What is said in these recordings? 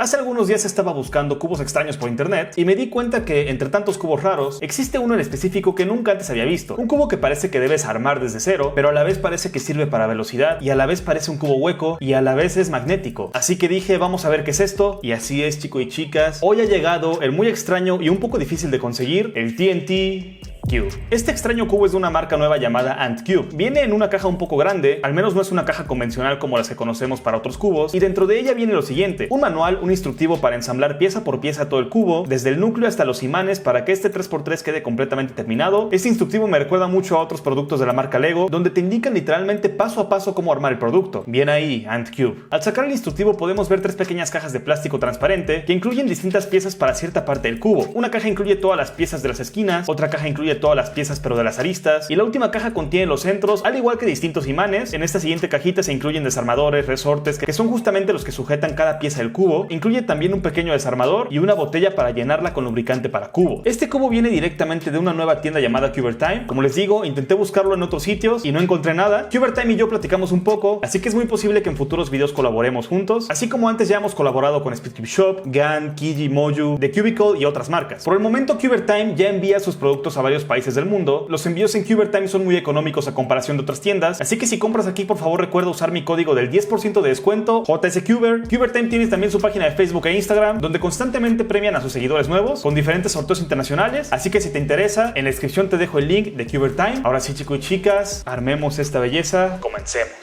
Hace algunos días estaba buscando cubos extraños por internet y me di cuenta que entre tantos cubos raros existe uno en específico que nunca antes había visto. Un cubo que parece que debes armar desde cero, pero a la vez parece que sirve para velocidad y a la vez parece un cubo hueco y a la vez es magnético. Así que dije, vamos a ver qué es esto, y así es, chicos y chicas. Hoy ha llegado el muy extraño y un poco difícil de conseguir, el TNT Cube. Este extraño cubo es de una marca nueva llamada Ant Cube. Viene en una caja un poco grande, al menos no es una caja convencional como las que conocemos para otros cubos, y dentro de ella viene lo siguiente: un manual, un instructivo para ensamblar pieza por pieza todo el cubo, desde el núcleo hasta los imanes para que este 3x3 quede completamente terminado. Este instructivo me recuerda mucho a otros productos de la marca Lego, donde te indican literalmente paso a paso cómo armar el producto. Bien ahí, Ant Cube. Al sacar el instructivo podemos ver tres pequeñas cajas de plástico transparente que incluyen distintas piezas para cierta parte del cubo. Una caja incluye todas las piezas de las esquinas, otra caja incluye todas las piezas pero de las aristas, y la última caja contiene los centros, al igual que distintos imanes. En esta siguiente cajita se incluyen desarmadores, resortes, que son justamente los que sujetan cada pieza del cubo. Incluye también un pequeño desarmador y una botella para llenarla con lubricante para cubo. Este cubo viene directamente de una nueva tienda llamada Cubertime. Como les digo, intenté buscarlo en otros sitios y no encontré nada. Cubertime y yo platicamos un poco, así que es muy posible que en futuros videos colaboremos juntos, así como antes ya hemos colaborado con Speedcube Shop, GAN, Kiji, Moju, The Cubicle y otras marcas. Por el momento Cubertime ya envía sus productos a varios países del mundo. Los envíos en Cubertime son muy económicos a comparación de otras tiendas, así que si compras aquí, por favor recuerda usar mi código del 10% de descuento, JSCuber. Cubertime tiene también su página de Facebook e Instagram, donde constantemente premian a sus seguidores nuevos con diferentes sorteos internacionales, así que si te interesa, en la descripción te dejo el link de Cubertime. Ahora sí, chicos y chicas, armemos esta belleza. Comencemos.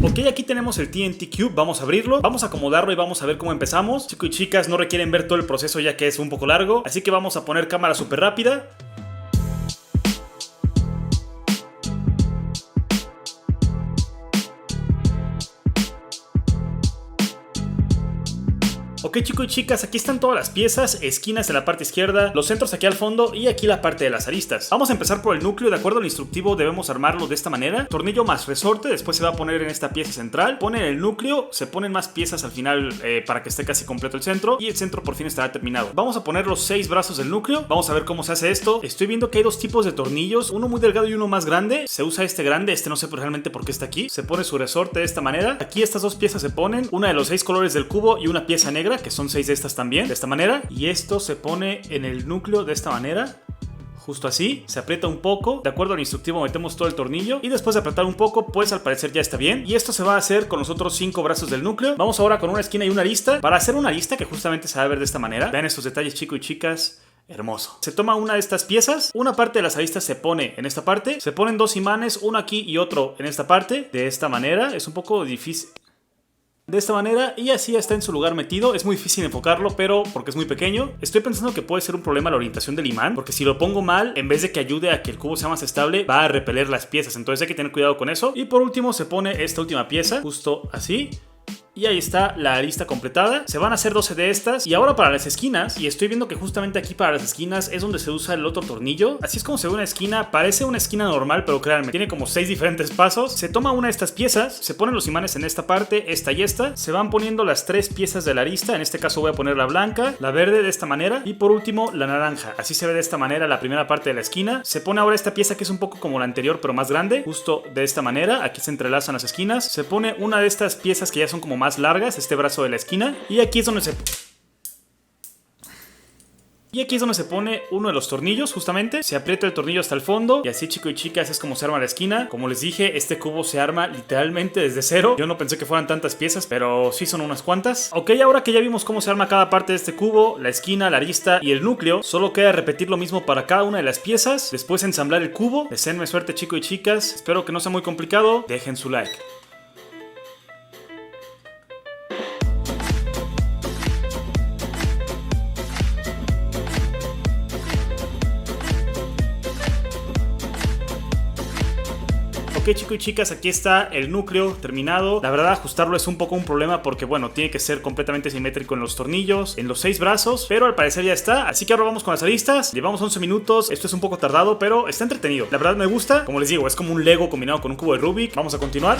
Ok, aquí tenemos el TNT Cube, vamos a abrirlo, vamos a acomodarlo y vamos a ver cómo empezamos. Chicos y chicas, no requieren ver todo el proceso ya que es un poco largo, así que vamos a poner cámara súper rápida. Ok, chicos y chicas, aquí están todas las piezas, esquinas en la parte izquierda, los centros aquí al fondo y aquí la parte de las aristas. Vamos a empezar por el núcleo. De acuerdo al instructivo debemos armarlo de esta manera: tornillo más resorte, después se va a poner en esta pieza central, pone en el núcleo, se ponen más piezas al final para que esté casi completo el centro, y el centro por fin estará terminado. Vamos a poner los 6 brazos del núcleo, vamos a ver cómo se hace esto. Estoy viendo que hay dos tipos de tornillos, uno muy delgado y uno más grande. Se usa este grande, este no sé realmente por qué está aquí. Se pone su resorte de esta manera, aquí estas dos piezas se ponen, una de los 6 colores del cubo y una pieza negra, que son 6 de estas también, de esta manera, y esto se pone en el núcleo de esta manera. Justo así, se aprieta un poco, de acuerdo al instructivo metemos todo el tornillo y después de apretar un poco, pues al parecer ya está bien. Y esto se va a hacer con los otros 5 brazos del núcleo. Vamos ahora con una esquina y una arista, para hacer una arista que justamente se va a ver de esta manera. Vean estos detalles, chicos y chicas. Hermoso. Se toma una de estas piezas, una parte de las aristas se pone en esta parte, se ponen 2 imanes, uno aquí y otro en esta parte, de esta manera. Es un poco difícil. De esta manera, y así está en su lugar metido. Es muy difícil enfocarlo, pero porque es muy pequeño. Estoy pensando que puede ser un problema la orientación del imán, porque si lo pongo mal, en vez de que ayude a que el cubo sea más estable, va a repeler las piezas, entonces hay que tener cuidado con eso. Y por último se pone esta última pieza, justo así. Y ahí está la arista completada. Se van a hacer 12 de estas. Y ahora para las esquinas, y estoy viendo que justamente aquí para las esquinas es donde se usa el otro tornillo. Así es como se ve una esquina. Parece una esquina normal, pero créanme, tiene como 6 diferentes pasos. Se toma una de estas piezas, se ponen los imanes en esta parte, esta y esta. Se van poniendo las 3 piezas de la arista. En este caso voy a poner la blanca, la verde de esta manera, y por último la naranja. Así se ve de esta manera la primera parte de la esquina. Se pone ahora esta pieza que es un poco como la anterior pero más grande, justo de esta manera. Aquí se entrelazan las esquinas. Se pone una de estas piezas que ya son como más largas, este brazo de la esquina, y aquí es donde se pone uno de los tornillos. Justamente se aprieta el tornillo hasta el fondo, y así, chicos y chicas, es como se arma la esquina. Como les dije, este cubo se arma literalmente desde cero. Yo no pensé que fueran tantas piezas, pero sí son unas cuantas. Ok, ahora que ya vimos cómo se arma cada parte de este cubo, la esquina, la arista y el núcleo, solo queda repetir lo mismo para cada una de las piezas, después ensamblar el cubo. Deseenme suerte, chicos y chicas, espero que no sea muy complicado. Dejen su like. Ok, chicos y chicas, aquí está el núcleo terminado. La verdad, ajustarlo es un poco un problema porque, bueno, tiene que ser completamente simétrico en los tornillos, en los 6 brazos, pero al parecer ya está. Así que ahora vamos con las aristas. Llevamos 11 minutos, esto es un poco tardado, pero está entretenido. La verdad me gusta, como les digo, es como un Lego combinado con un cubo de Rubik. Vamos a continuar.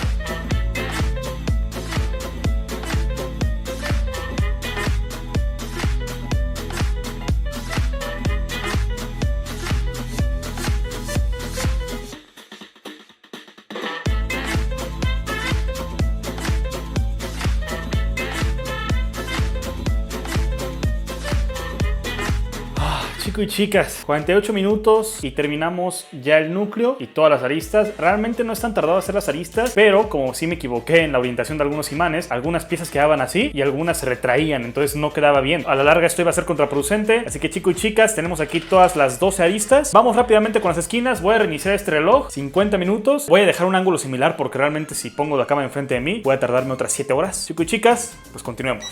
Chicos y chicas, 48 minutos y terminamos ya el núcleo y todas las aristas. Realmente no es tan tardado hacer las aristas, pero como sí me equivoqué en la orientación de algunos imanes, algunas piezas quedaban así y algunas se retraían, entonces no quedaba bien. A la larga esto iba a ser contraproducente, así que chicos y chicas, tenemos aquí todas las 12 aristas. Vamos rápidamente con las esquinas, voy a reiniciar este reloj, 50 minutos. Voy a dejar un ángulo similar porque realmente si pongo la cámara enfrente de mí, voy a tardarme otras 7 horas. Chicos y chicas, pues continuemos.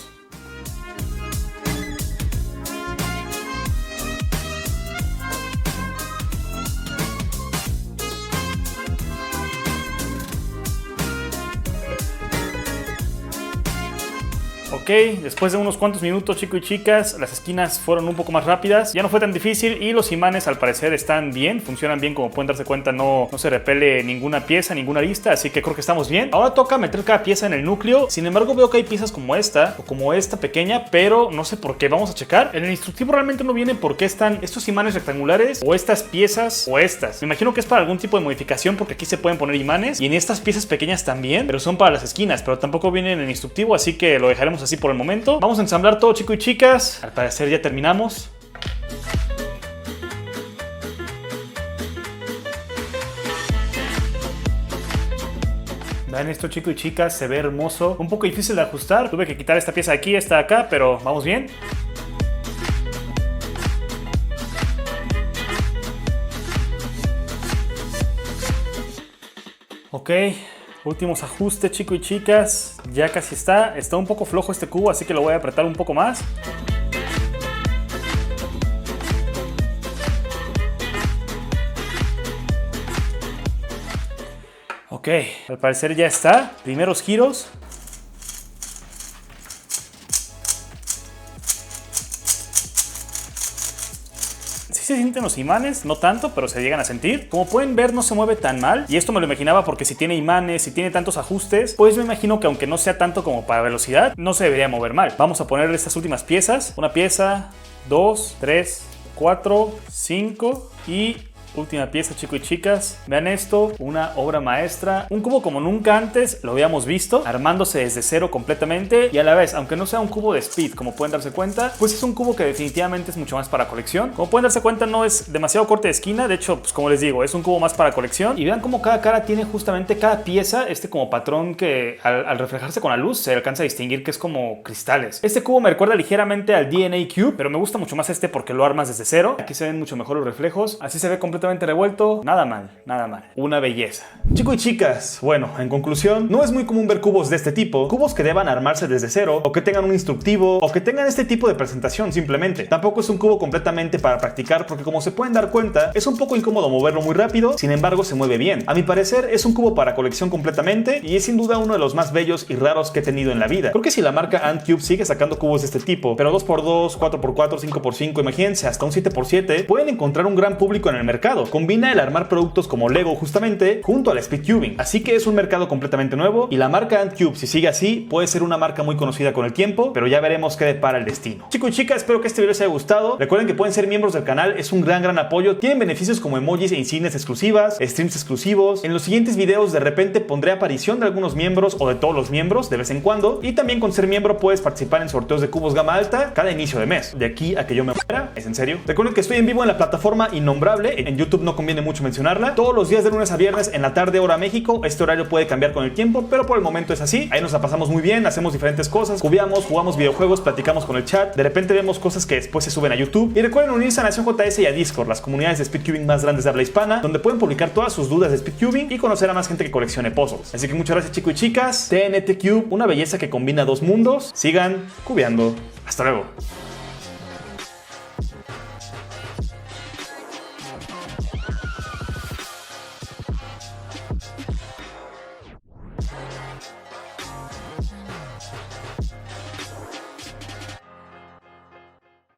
Ok, después de unos cuantos minutos, chicos y chicas, las esquinas fueron un poco más rápidas. Ya no fue tan difícil y los imanes al parecer están bien, funcionan bien. Como pueden darse cuenta, no se repele ninguna pieza, ninguna arista, así que creo que estamos bien. Ahora toca meter cada pieza en el núcleo. Sin embargo, veo que hay piezas como esta o como esta pequeña, pero no sé por qué. Vamos a checar. En el instructivo realmente no viene por qué están estos imanes rectangulares o estas piezas o estas. Me imagino que es para algún tipo de modificación porque aquí se pueden poner imanes y en estas piezas pequeñas también, pero son para las esquinas, pero tampoco viene en el instructivo, así que lo dejaremos así por el momento. Vamos a ensamblar todo, chicos y chicas. Al parecer ya terminamos. Vean esto, chicos y chicas, se ve hermoso. Un poco difícil de ajustar. Tuve que quitar esta pieza de aquí, esta de acá, pero vamos bien. Ok, últimos ajustes, chicos y chicas. Ya casi está. Está un poco flojo este cubo, así que lo voy a apretar un poco más. Ok, al parecer ya está. Primeros giros. Se sienten los imanes, no tanto, pero se llegan a sentir. Como pueden ver, no se mueve tan mal. Y esto me lo imaginaba porque si tiene imanes, si tiene tantos ajustes, pues me imagino que aunque no sea tanto como para velocidad, no se debería mover mal. Vamos a poner estas últimas piezas. Una pieza, 2, 3, 4, 5 y... última pieza, chicos y chicas. Vean esto, una obra maestra. Un cubo como nunca antes lo habíamos visto, armándose desde cero completamente. Y a la vez, aunque no sea un cubo de Speed, como pueden darse cuenta, pues es un cubo que definitivamente es mucho más para colección. Como pueden darse cuenta, no es demasiado corte de esquina. De hecho, pues como les digo, es un cubo más para colección. Y vean cómo cada cara tiene justamente cada pieza este como patrón que al reflejarse con la luz se alcanza a distinguir que es como cristales. Este cubo me recuerda ligeramente al DNA Cube, pero me gusta mucho más este porque lo armas desde cero. Aquí se ven mucho mejor los reflejos. Así se ve completamente revuelto, nada mal, nada mal. Una belleza. Chicos y chicas, bueno, en conclusión, no es muy común ver cubos de este tipo, cubos que deban armarse desde cero, o que tengan un instructivo, o que tengan este tipo de presentación simplemente. Tampoco es un cubo completamente para practicar, porque como se pueden dar cuenta, es un poco incómodo moverlo muy rápido, sin embargo se mueve bien. A mi parecer, es un cubo para colección completamente, y es sin duda uno de los más bellos y raros que he tenido en la vida. Creo que si la marca Antcube sigue sacando cubos de este tipo, pero 2x2, 4x4, 5x5, imagínense, hasta un 7x7, pueden encontrar un gran público en el mercado. Combina el armar productos como Lego justamente junto al speedcubing, así que es un mercado completamente nuevo y la marca Antcube, si sigue así, puede ser una marca muy conocida con el tiempo, pero ya veremos qué depara el destino. Chicos y chicas, espero que este video les haya gustado. Recuerden que pueden ser miembros del canal, es un gran apoyo. Tienen beneficios como emojis e insignias exclusivas, streams exclusivos. En los siguientes videos de repente pondré aparición de algunos miembros o de todos los miembros de vez en cuando, y también con ser miembro puedes participar en sorteos de cubos gama alta cada inicio de mes. De aquí a que yo me muera, es en serio. Recuerden que estoy en vivo en la plataforma Innombrable, en YouTube no conviene mucho mencionarla, todos los días de lunes a viernes en la tarde hora México. Este horario puede cambiar con el tiempo, pero por el momento es así. Ahí nos la pasamos muy bien, hacemos diferentes cosas, cubiamos, jugamos videojuegos, platicamos con el chat, de repente vemos cosas que después se suben a YouTube. Y recuerden unirse a Nación JS y a Discord, las comunidades de speedcubing más grandes de habla hispana, donde pueden publicar todas sus dudas de speedcubing y conocer a más gente que coleccione puzzles. Así que muchas gracias, chicos y chicas. TNT Cube, una belleza que combina dos mundos. Sigan cubeando. Hasta luego.